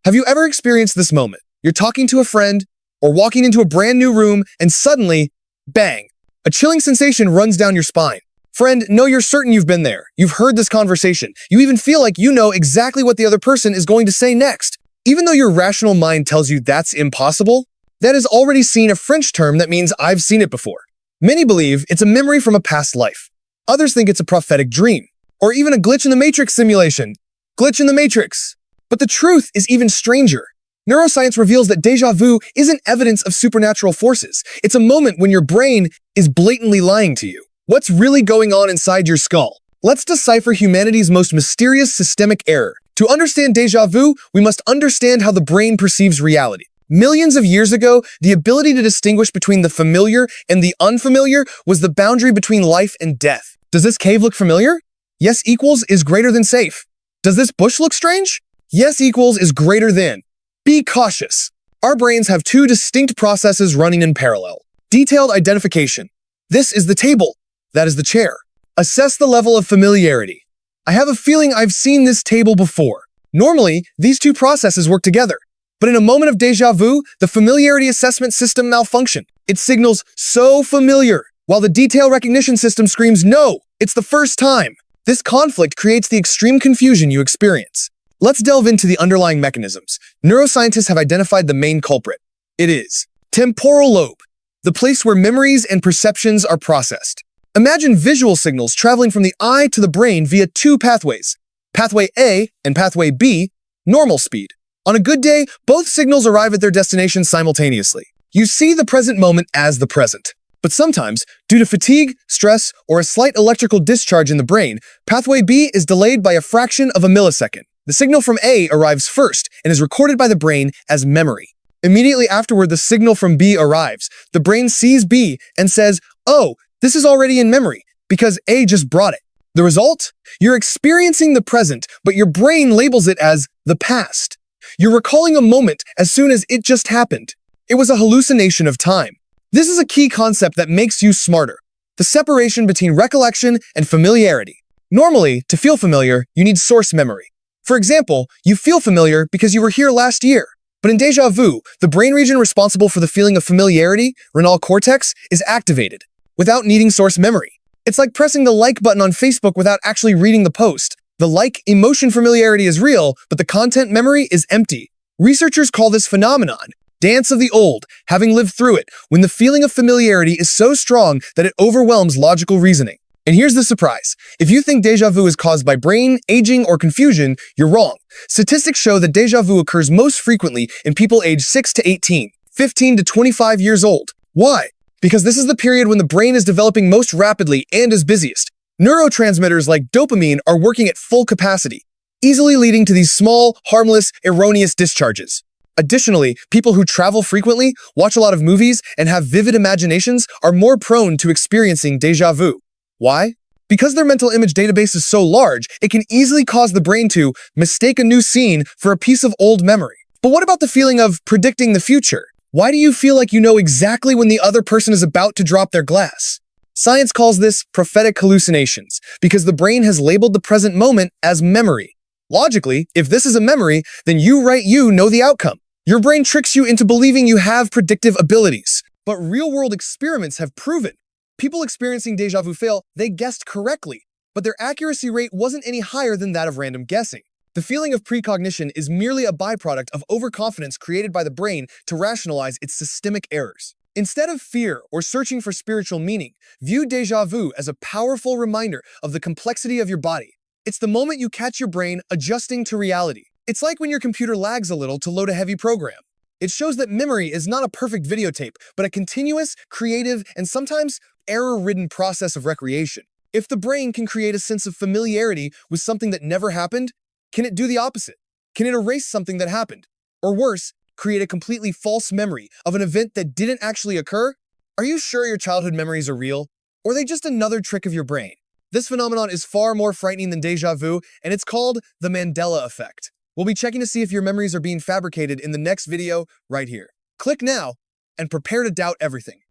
Have you ever experienced this moment? You're talking to a friend or walking into a brand new room and suddenly, bang, a chilling sensation runs down your spine. Friend, no, you're certain you've been there. You've heard this conversation. You even feel like you know exactly what the other person is going to say next. Even though your rational mind tells you that's impossible, that has already seen a French term that means I've seen it before. Many believe it's a memory from a past life. Others think it's a prophetic dream, or even a glitch in the Matrix simulation. Glitch in the Matrix. But the truth is even stranger. Neuroscience reveals that déjà vu isn't evidence of supernatural forces. It's a moment when your brain is blatantly lying to you. What's really going on inside your skull? Let's decipher humanity's most mysterious systemic error. To understand déjà vu, we must understand how the brain perceives reality. Millions of years ago, the ability to distinguish between the familiar and the unfamiliar was the boundary between life and death. Does this cave look familiar? Yes equals is greater than safe. Does this bush look strange? Yes equals is greater than. Be cautious. Our brains have two distinct processes running in parallel. Detailed identification. This is the table. That is the chair. Assess the level of familiarity. I have a feeling I've seen this table before. Normally, these two processes work together. But in a moment of déjà vu, the familiarity assessment system malfunctioned. It signals so familiar, while the detail recognition system screams no, it's the first time. This conflict creates the extreme confusion you experience. Let's delve into the underlying mechanisms. Neuroscientists have identified the main culprit. It is temporal lobe, the place where memories and perceptions are processed. Imagine visual signals traveling from the eye to the brain via two pathways. Pathway A and Pathway B, normal speed. On a good day, both signals arrive at their destination simultaneously. You see the present moment as the present. But sometimes, due to fatigue, stress, or a slight electrical discharge in the brain, Pathway B is delayed by a fraction of a millisecond. The signal from A arrives first and is recorded by the brain as memory. Immediately afterward, the signal from B arrives. The brain sees B and says, oh, this is already in memory because A just brought it. The result? You're experiencing the present, but your brain labels it as the past. You're recalling a moment as soon as it just happened. It was a hallucination of time. This is a key concept that makes you smarter. The separation between recollection and familiarity. Normally, to feel familiar, you need source memory. For example, you feel familiar because you were here last year. But in déjà vu, the brain region responsible for the feeling of familiarity, renal cortex, is activated without needing source memory. It's like pressing the like button on Facebook without actually reading the post. The like emotion familiarity is real, but the content memory is empty. Researchers call this phenomenon dance of the old, having lived through it, when the feeling of familiarity is so strong that it overwhelms logical reasoning. And here's the surprise. If you think déjà vu is caused by brain, aging, or confusion, you're wrong. Statistics show that déjà vu occurs most frequently in people aged 6 to 18, 15 to 25 years old. Why? Because this is the period when the brain is developing most rapidly and is busiest. Neurotransmitters like dopamine are working at full capacity, easily leading to these small, harmless, erroneous discharges. Additionally, people who travel frequently, watch a lot of movies, and have vivid imaginations are more prone to experiencing déjà vu. Why? Because their mental image database is so large, it can easily cause the brain to mistake a new scene for a piece of old memory. But what about the feeling of predicting the future? Why do you feel like you know exactly when the other person is about to drop their glass? Science calls this prophetic hallucinations, because the brain has labeled the present moment as memory. Logically, if this is a memory, then you know the outcome. Your brain tricks you into believing you have predictive abilities. But real-world experiments have proven people experiencing déjà vu fail, they guessed correctly, but their accuracy rate wasn't any higher than that of random guessing. The feeling of precognition is merely a byproduct of overconfidence created by the brain to rationalize its systemic errors. Instead of fear or searching for spiritual meaning, view déjà vu as a powerful reminder of the complexity of your body. It's the moment you catch your brain adjusting to reality. It's like when your computer lags a little to load a heavy program. It shows that memory is not a perfect videotape, but a continuous, creative, and sometimes error-ridden process of recreation. If the brain can create a sense of familiarity with something that never happened, can it do the opposite? Can it erase something that happened? Or worse, create a completely false memory of an event that didn't actually occur? Are you sure your childhood memories are real? Or are they just another trick of your brain? This phenomenon is far more frightening than déjà vu, and it's called the Mandela effect. We'll be checking to see if your memories are being fabricated in the next video right here. Click now and prepare to doubt everything.